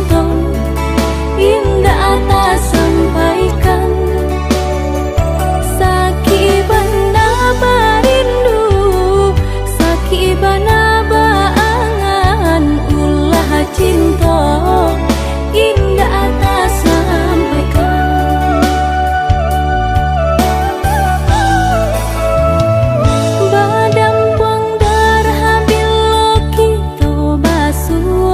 cinta indah tak sampaikan. Sakibana barindu, sakibana baangan, ulah cinta indah tak sampaikan. Badampang darah bilo kita basuh,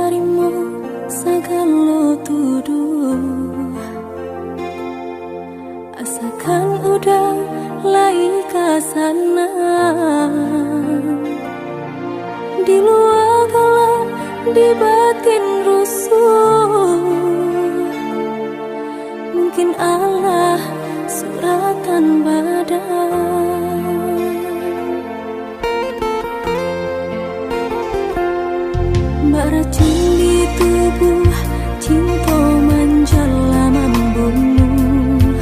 tarimo segala tuduh, asakan udah lai kasana. Di luar gelap, di batin rusuh, mungkin Allah suratan badan. Mbak racun di tubuh, cinta menjala membunuh,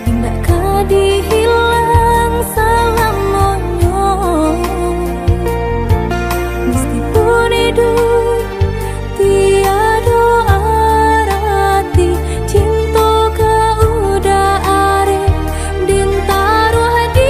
indah kadi hilang salam monyong. Meskipun hidup tiada arti, cinta kau udah arif din taruh di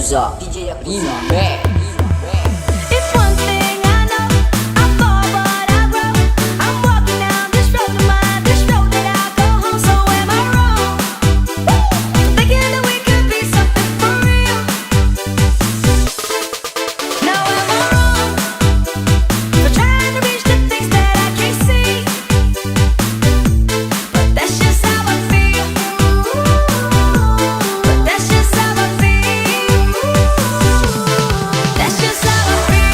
Yakuza Remix. It's one thing I know, I'm for what I wrote. I'm walking down this road of mine, this road that I go home. So am I wrong? Thinking that we could be something for real. No, am I wrong for trying to reach the things that I can't see? But that's just how I feel. But that's just how I feel. That's just how I feel.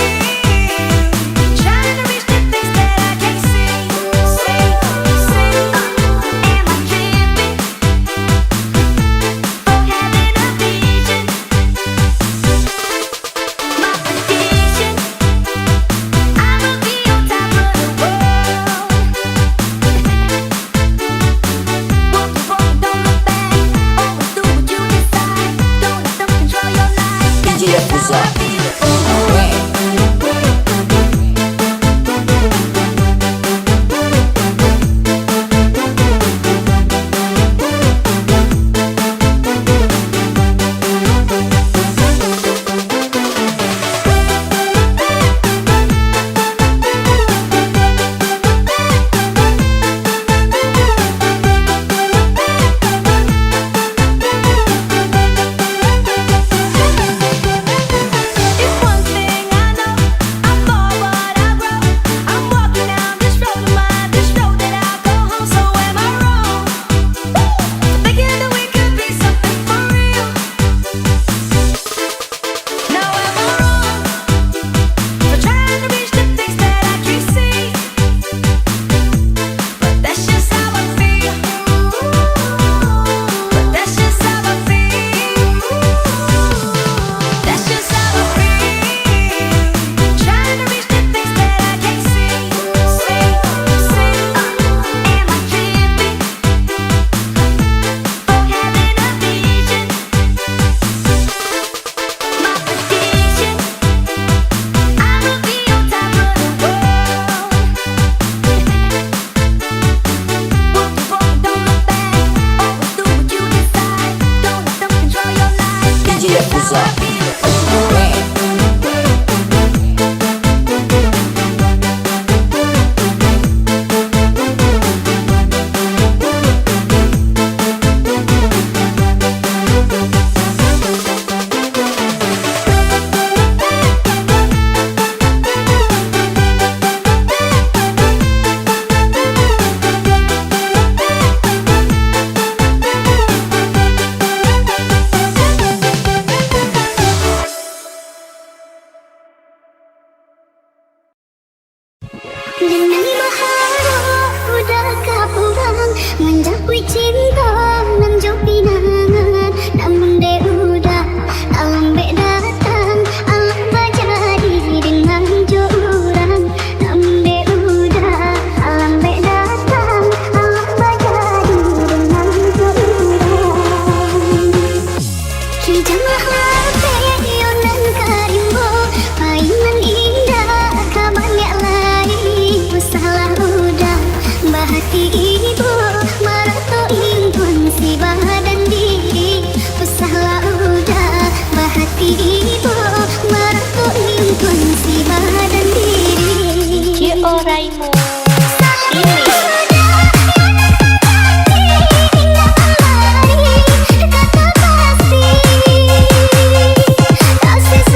Trying to reach the things that I can't see. Am I tripping for having a vision? My prediction, I'ma be on top of the world. Walk the walk, don't look back. Always do what you decide. Don't let them control your life. That's DJ just how Yakuza I feel. Remix. It's one thing I know, I'm for what I wrote. I'm walking down this road of mine, this road that I go home. So am I wrong? Thinking that we could be something for real. No, am I wrong for trying to reach the things that I can't see? But that's just how I feel. But that's just how I feel. That's just how I feel. Trying to reach the things that I can't see. Am I tripping for having a vision? My prediction, I'ma be on top of the world. Walk the walk, don't look back. Always do what you decide. Don't let them control your life. That's DJ just how Yakuza I feel. Remix. Dengan berharap udahkah pulang menjauhi cinta menjauhi pinangan namun dia udah alam datang alam jadi dengan jurang namun dia udah alam datang alam jadi dengan jurang hijaulah hati yonan karimbo mainan indah kabarnya lain salah udah bahati ibu marato intuan si badan diri salah udah bahati ibu marato intuan si badan diri Ki Oraimo Kasih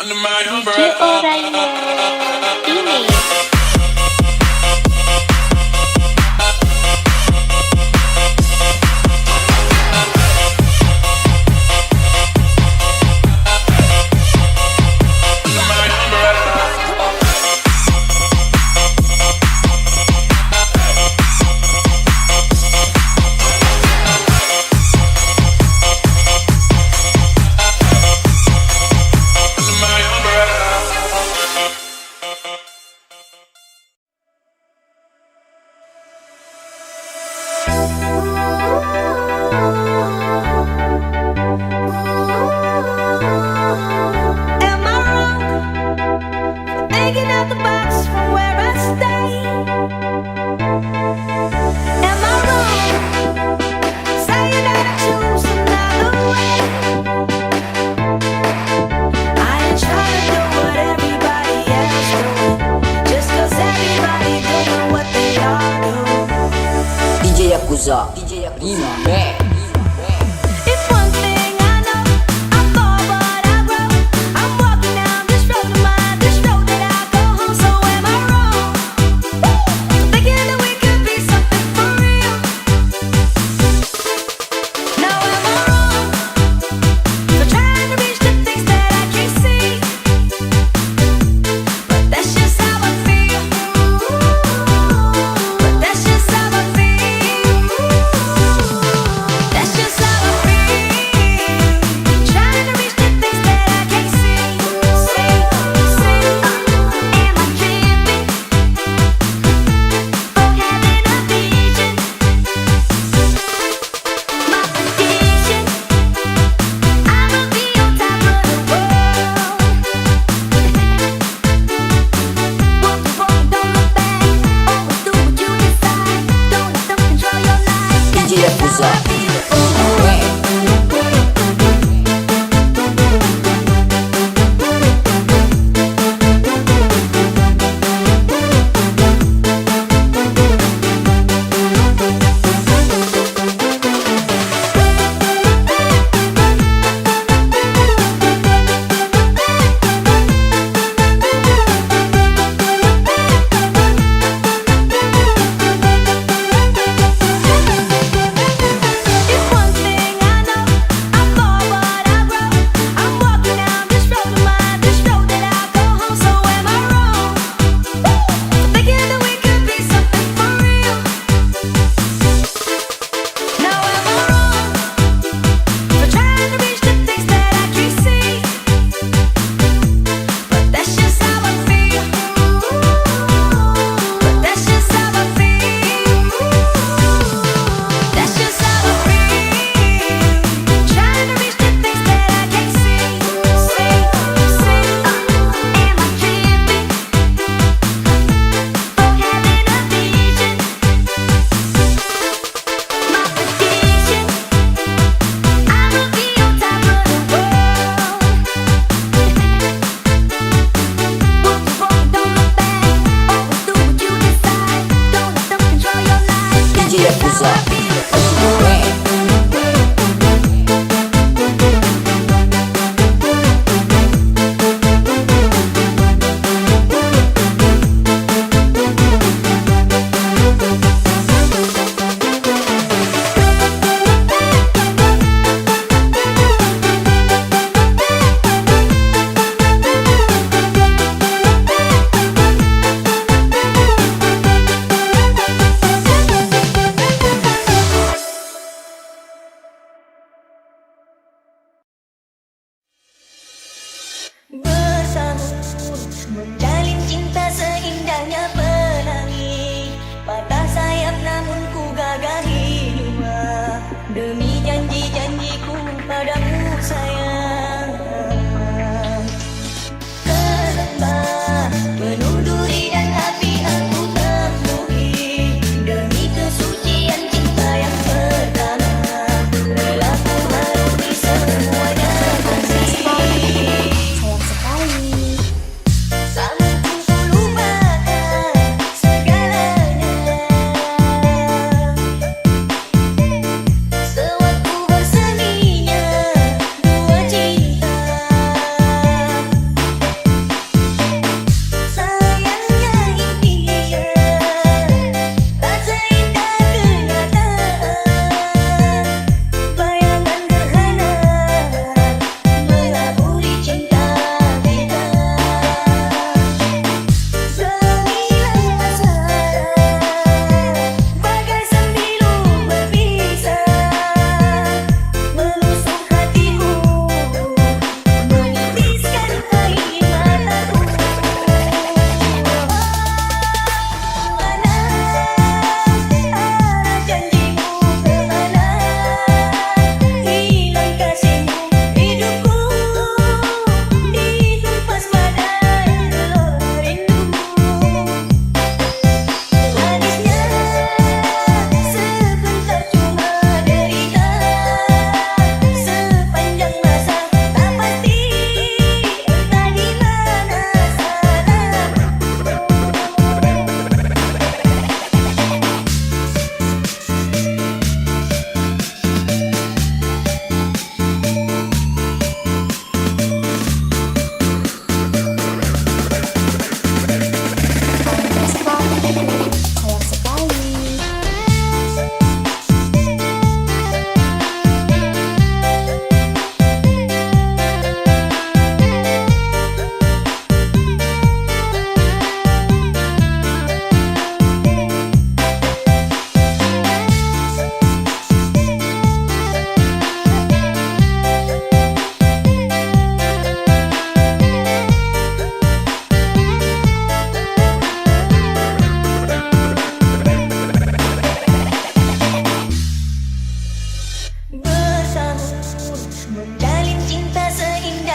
Under my DJ umbrella. Orangnya ini. Under my umbrella. Under my umbrella.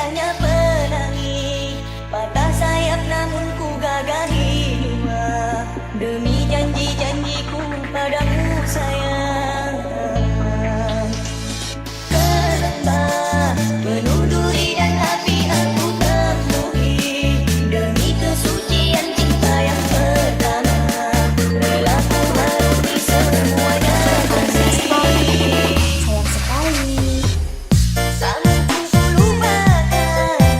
indahnya pelangi, patah sayap namun ku gagahi jiwa, demi janji-janjiku padamu sayang. Kelembah penuh duri dan api aku temui, demi kesucian cinta yang pertama, rela ku harungi semuanya kasih. Sayang sekali. Tak mampu ku lupakan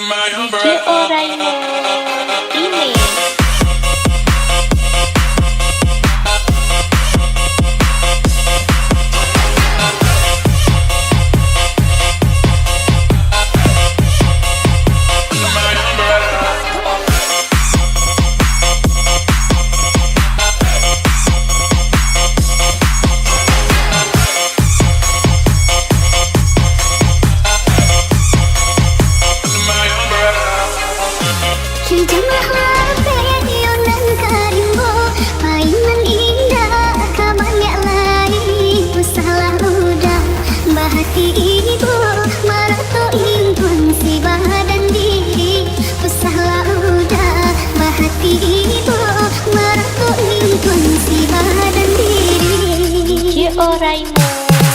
under my DJ umbrella. Oraimo Remix. Under my umbrella. Under my umbrella. Hijaulah peyonan karimbo, mainan indah kabanyak lain. Masalah udah bahati ibu, marato intun si badan diri. Masalah udah bahati ibu, marato intun si badan diri. DJ Oraimo Remix.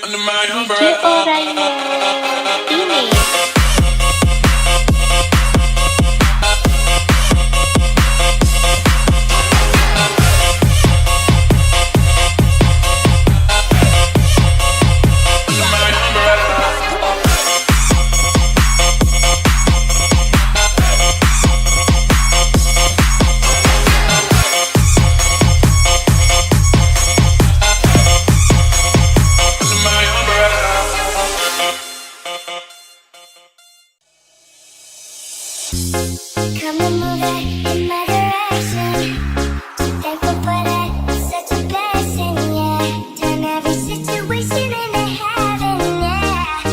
Under my DJ umbrella. Oraimo Remix. Under my umbrella. Under my umbrella. Come and move it in my direction. So thankful for that, it's such a blessing, yeah. Turn every situation into heaven, yeah.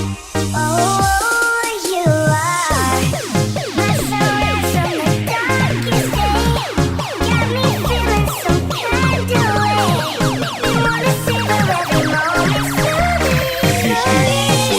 Oh, you are my sunrise on the darkest day. Got me feeling some kind of way. Make me wanna savor every moment slowly. Remix.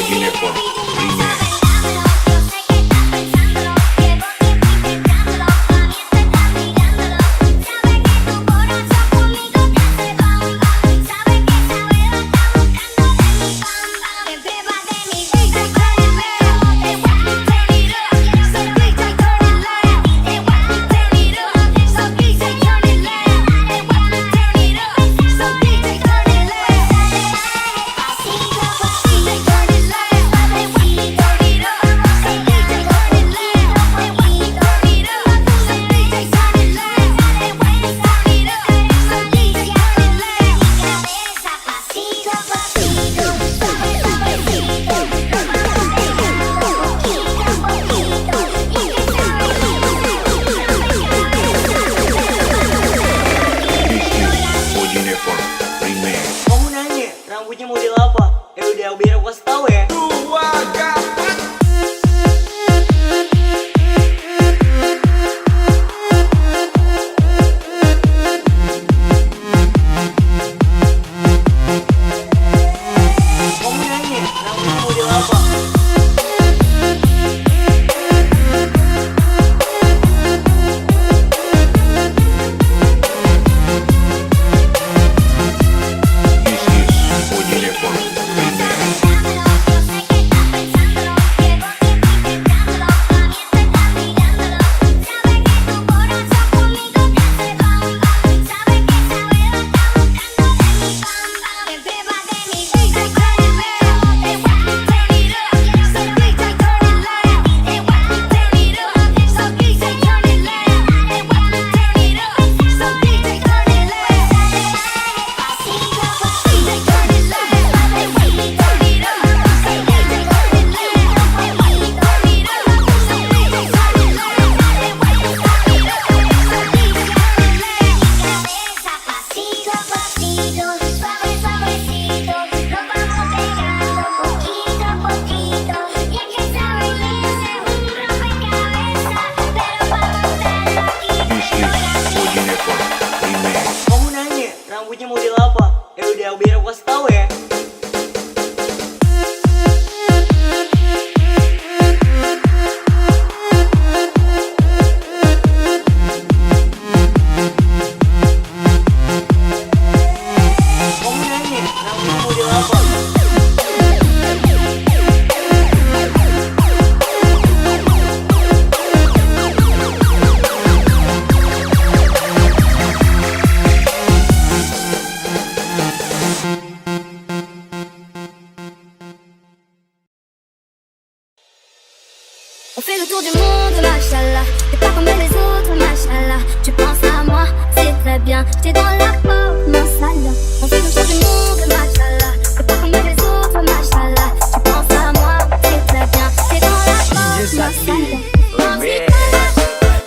On fait le tour du monde, machallah. T'es pas comme les autres, machallah. Tu penses à moi, c'est très bien. T'es dans la peau, mon salaud. On fait le tour du monde, machallah. T'es pas comme les autres, machallah. Tu penses à moi, c'est très bien. T'es dans la peau, mon salaud.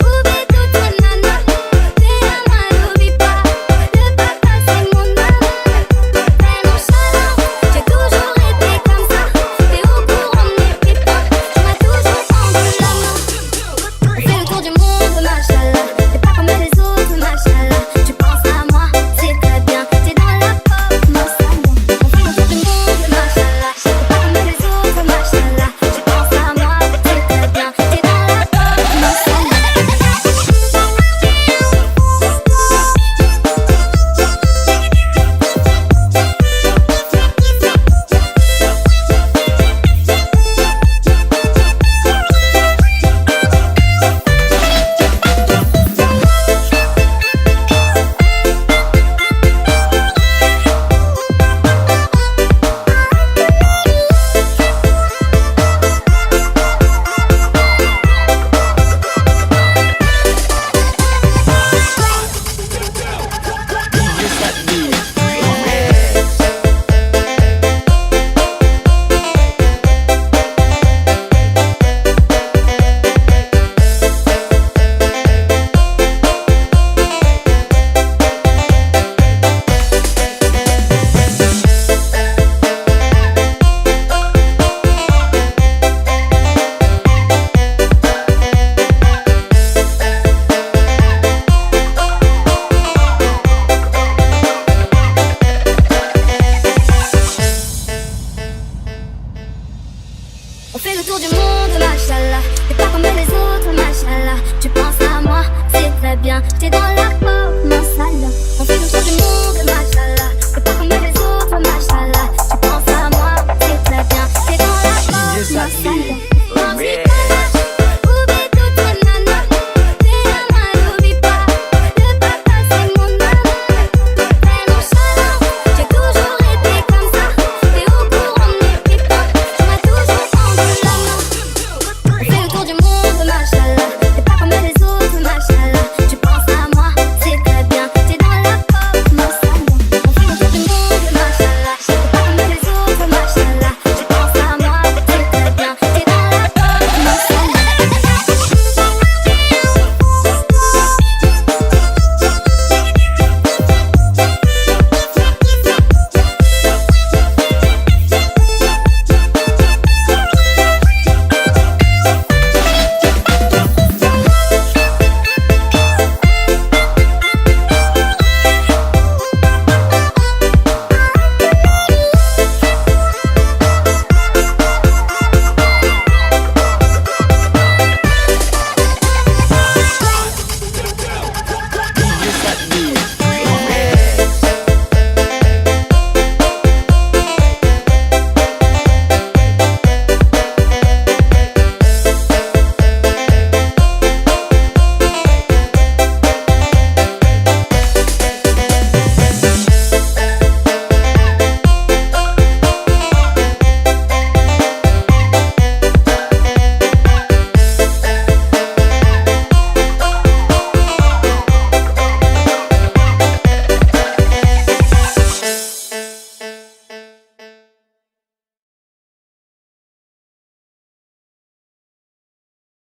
Oublie tout ton nana. T'es à moi, n'oublie pas. Le papa, c'est mon âme. T'es nonchalant. J'ai toujours été comme ça. T'es au courant de mes pépins. Tu m'as toujours tendu la main. On fait le tour du monde, machallah. T'es pas comme les autres, machallah. Tu penses à moi, c'est très bien. T'es dans la pop, mon salon. On fait le tour du monde, machallah. T'es pas comme les autres, machallah. Tu penses à moi, c'est très bien. T'es dans la pop, mon salon. On fait le tour du monde, machallah. T'es pas comme les autres, machallah. Tu penses à moi, c'est très bien. T'es dans la peau, mon salon. On fait le tour du monde, machallah.